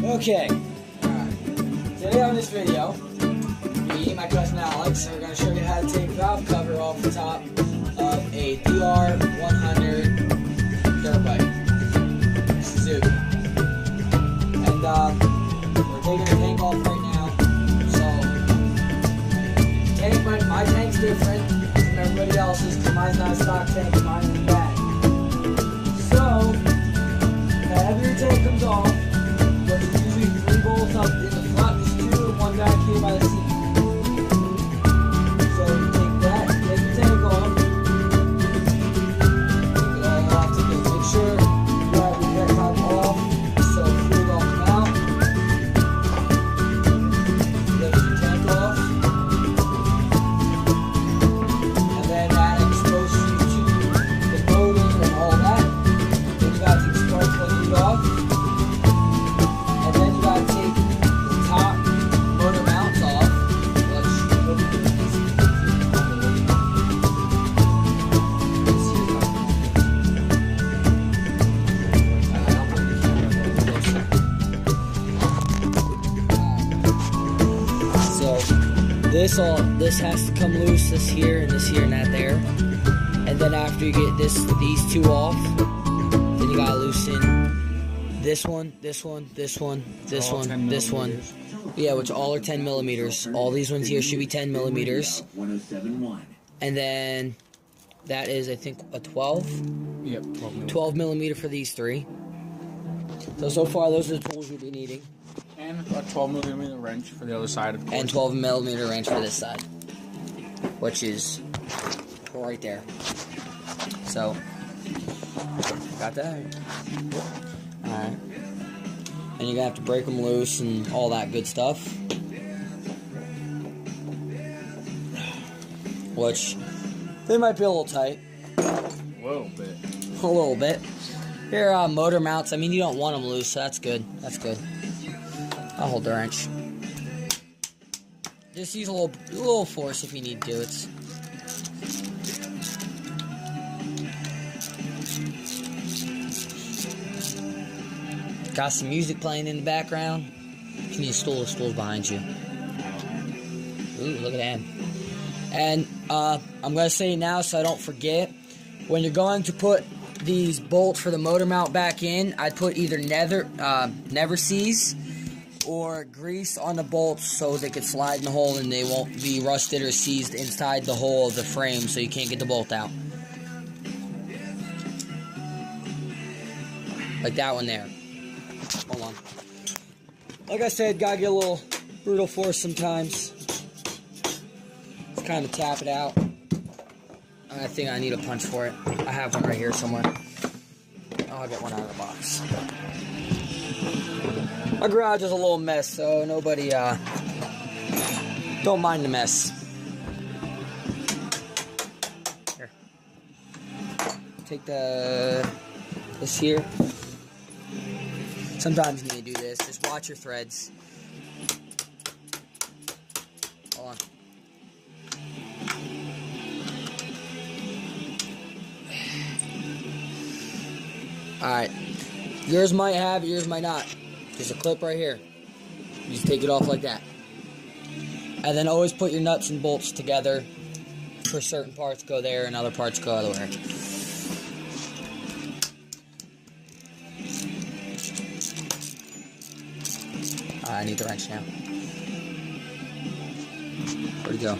Okay. Today on this video, me, my cousin Alex, are going to show you how to take the valve cover off the top of a DR100 dirt bike, Suzuki. And we're taking the tank off right now. So, my tank's different from everybody else's because mine's not a stock tank and mine is bag. So, the heavier tank comes off, but there's usually 3 bolts up in the front, there's 2 and 1 back here by the seat. So you take that, take the tank off, take it all off, make sure you have your deck top off, so the fluid all come out. Lift your tank off, and then that exposes you to the motor and all that. Then you got to take the spark plug lead off. And then you gotta take the top motor mounts off, which will be easy to So this has to come loose, this here and that there. And then after you get these 2 off, then you gotta loosen this one, this one, this one, this one, this one. Yeah, which all are 10 millimeters. All these ones here should be 10 millimeters. And then that is, I think, a 12? Yep, 12 millimeter for these 3. So far, those are the tools you'll be needing. And a 12 millimeter wrench for the other side, of course. And 12 millimeter wrench for this side, which is right there. So, got that. Alright. And you're gonna have to break them loose and all that good stuff. Which, they might be a little tight. A little bit. A little bit. Here, motor mounts, I mean, you don't want them loose, so that's good. That's good. I'll hold the wrench. Just use a little force if you need to. It's got some music playing in the background. If you need a stool, the stool's behind you. Ooh, look at that. And I'm gonna say it now so I don't forget. When you're going to put these bolts for the motor mount back in, I'd put either Never Seize or grease on the bolts so they could slide in the hole and they won't be rusted or seized inside the hole of the frame so you can't get the bolt out. Like that one there. Hold on. Like I said, gotta get a little brutal force sometimes. Just kind of tap it out. I think I need a punch for it. I have one right here somewhere. I'll get one out of the box. My garage is a little mess, so nobody, don't mind the mess. Here. Take this here. Sometimes you need to do this. Just watch your threads. Hold on. Alright. Yours might have it, yours might not. There's a clip right here. You just take it off like that. And then always put your nuts and bolts together. For certain parts go there and other parts go other way. I need the wrench now. Where'd it go?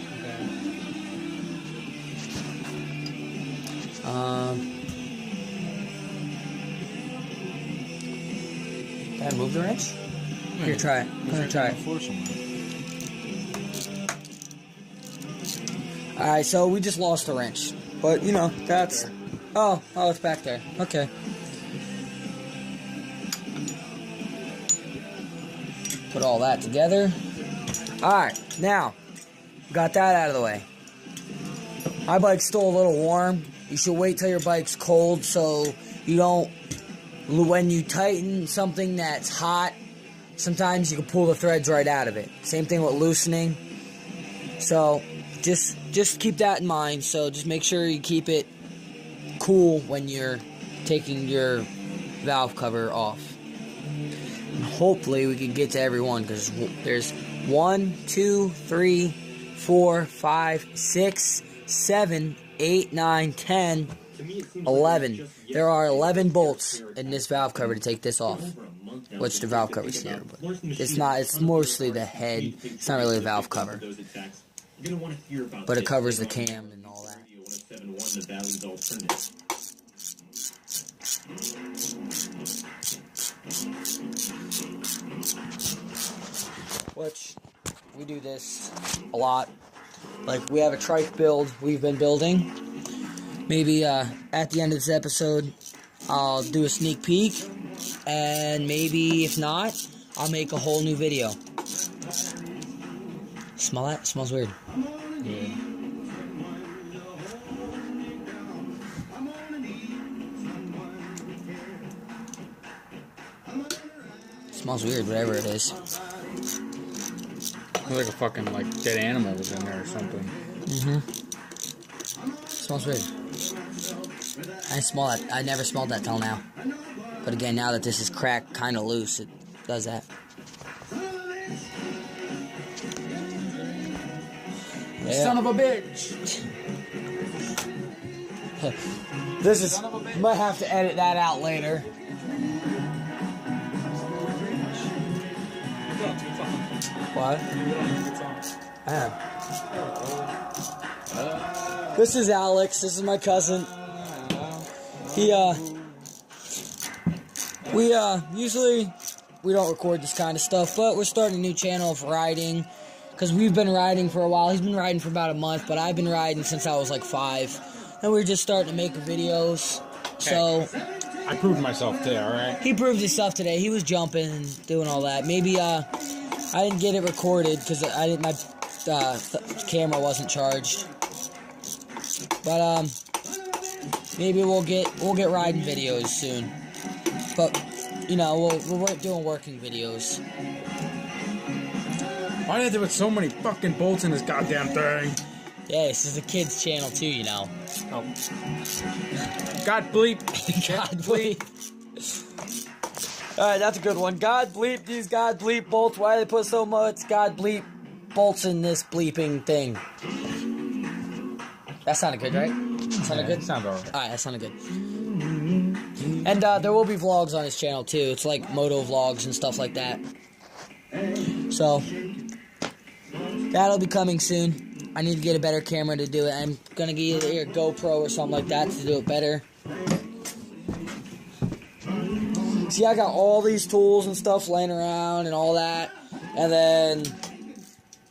Can I move the wrench? Here, try it. I'm gonna try it. Alright, so we just lost the wrench. But, you know, that's... Oh, it's back there. Okay. Put all that together. Alright, now, got that out of the way. My bike's still a little warm. You should wait till your bike's cold so you don't... When you tighten something that's hot, sometimes you can pull the threads right out of it. Same thing with loosening. So, just keep that in mind. So, just make sure you keep it cool when you're taking your valve cover off. hopefully we can get to everyone, because there's 1, 2, 3, 4, 5, 6, 7, 8, 9, 10, 11. There are 11 bolts in this valve cover to take this off, which the valve cover's here, but it's not. It's mostly the head. It's not really a valve cover, but it covers the cam and all that. Which we do this a lot. Like, we have a trike build we've been building. Maybe at the end of this episode, I'll do a sneak peek, and maybe if not, I'll make a whole new video. Smell that? It smells weird. Yeah. Smells weird, whatever it is. Looks like a fucking, like, dead animal was in there or something. Smells weird. I smell that. I never smelled that till now. But again, now that this is cracked, kind of loose, it does that. Yeah. Son of a bitch! This is. Might have to edit that out later. What? Yeah. This is Alex. This is my cousin. Usually we don't record this kind of stuff, but we're starting a new channel of riding, because we've been riding for a while. He's been riding for about a month, but I've been riding since I was like 5, and we're just starting to make videos. So I proved myself today, alright? he proved his stuff today. He was jumping and doing all that. Maybe I didn't get it recorded because my camera wasn't charged. But maybe we'll get riding videos soon. But you know, we're doing working videos. Why did they put so many fucking bolts in this goddamn thing? Yeah, this is a kid's channel too, you know. Oh. God bleep. God bleep. Alright, that's a good one. God bleep these God bleep bolts. Why do they put so much God bleep bolts in this bleeping thing? That sounded good, right? That sounded good? Sounds alright. Alright, that sounded good. And there will be vlogs on his channel too. It's like moto vlogs and stuff like that. So that'll be coming soon. I need to get a better camera to do it. I'm gonna get either a GoPro or something like that to do it better. See, I got all these tools and stuff laying around and all that, and then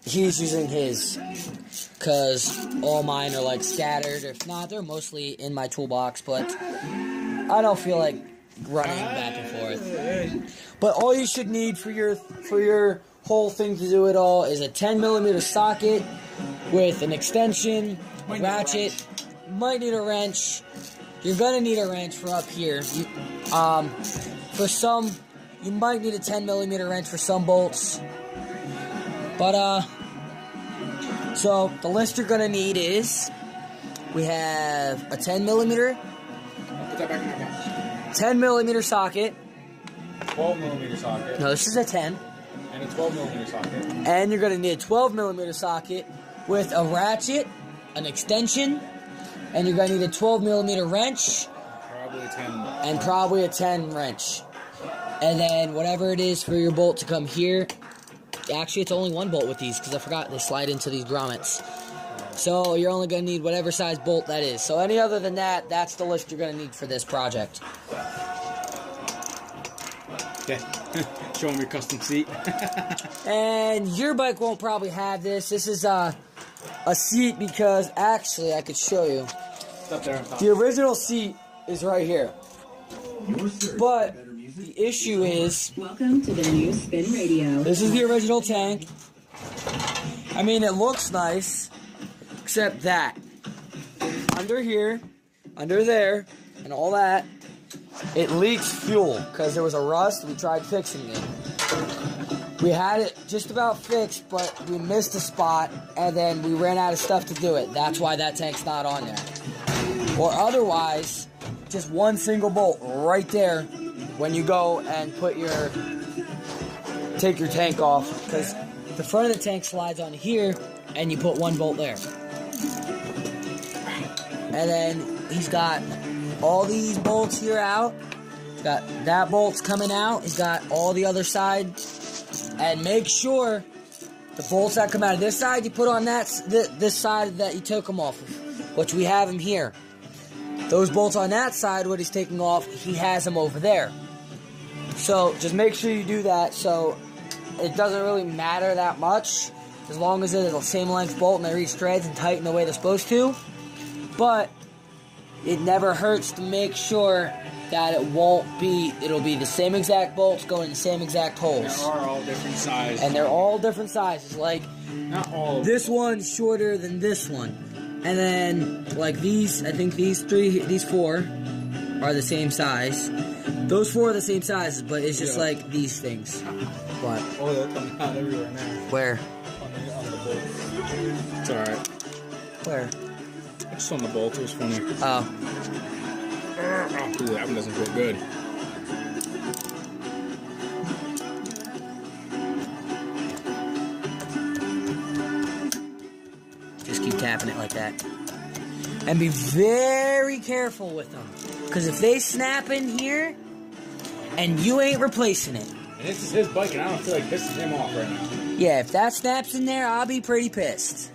he's using his, because all mine are like scattered. If not, they're mostly in my toolbox, but I don't feel like running back and forth. But all you should need for your whole thing to do it all is a 10mm socket with an extension, a ratchet. Might need a wrench. You're gonna need a wrench for up here. For some, you might need a 10mm wrench for some bolts. But so the list you're gonna need is, we have a 10mm, Put that back in my box. 10mm socket. 12mm socket. No, this is a 10. And a 12mm socket. And you're gonna need a 12mm socket with a ratchet, an extension, and you're gonna need a 12mm wrench. Probably a 10. And probably a 10 wrench. And then whatever it is for your bolt to come here. Actually, it's only one bolt with these, because I forgot they slide into these grommets. So you're only going to need whatever size bolt that is. So any other than that, that's the list you're going to need for this project. Yeah. Show them your custom seat. And your bike won't probably have this. This is a seat, because actually I could show you. It's up there on top. The original seat is right here. But the issue is, Welcome to the new Spin Radio. this is the original tank. I mean, it looks nice, except that under here, under there, and all that, it leaks fuel because there was a rust. We tried fixing it. We had it just about fixed, but we missed a spot, and then we ran out of stuff to do it. That's why that tank's not on there. Or otherwise, just one single bolt right there when you go and put your take your tank off, because the front of the tank slides on here, and you put one bolt there. And then he's got all these bolts here out. He's got that bolt's coming out. He's got all the other side. And make sure the bolts that come out of this side, you put on this side that you took them off of, which we have them here. Those bolts on that side, what he's taking off, he has them over there. So just make sure you do that, so it doesn't really matter that much, as long as it's the same length bolt and they reach threads and tighten the way they're supposed to. But it never hurts to make sure that it'll be the same exact bolts going in the same exact holes. They are all different sizes. And they're all different sizes. Like, not all of this one's shorter than this one. And then, like these, I think these four are the same size. Those four are the same sizes, but it's just like these things. What? Oh, they're coming out everywhere now. Where? On the bolt. It's alright. Where? Just on the bolt, it was funny. Oh. Ooh, that one doesn't feel good. Just keep tapping it like that. And be very careful with them. Because if they snap in here, and you ain't replacing it. And this is his bike, and I don't feel like pissing him off right now. Yeah, if that snaps in there, I'll be pretty pissed.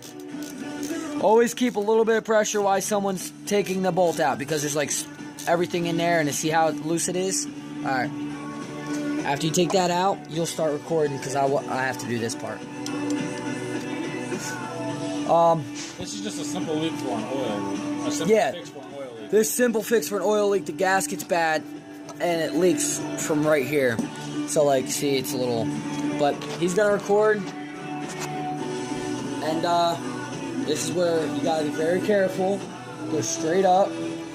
Always keep a little bit of pressure while someone's taking the bolt out, because there's like everything in there, and to see how loose it is. Alright. After you take that out, you'll start recording, because I have to do this part. This is just a simple leak for an oil. A simple fix for an oil leak. This simple fix for an oil leak, the gasket's bad, and it leaks from right here. So, like, see, it's a little... But he's gonna record, and, this is where you gotta be very careful. Go straight up.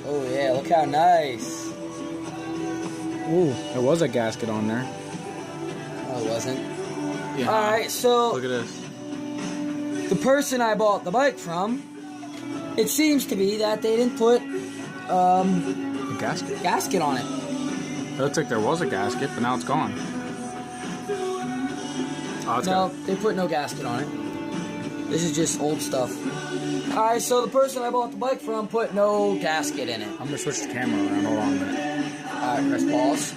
Oh, yeah, look how nice. Ooh, there was a gasket on there. No, it wasn't. Yeah. Alright, so... Look at this. The person I bought the bike from, it seems to be that they didn't put, A gasket? gasket on it. It looks like there was a gasket, but now it's gone. Oh, it's No, gone. they put no gasket on it. This is just old stuff. Alright, so the person I bought the bike from put no gasket in it. I'm gonna switch the camera around. Hold on a minute. Alright, press pause.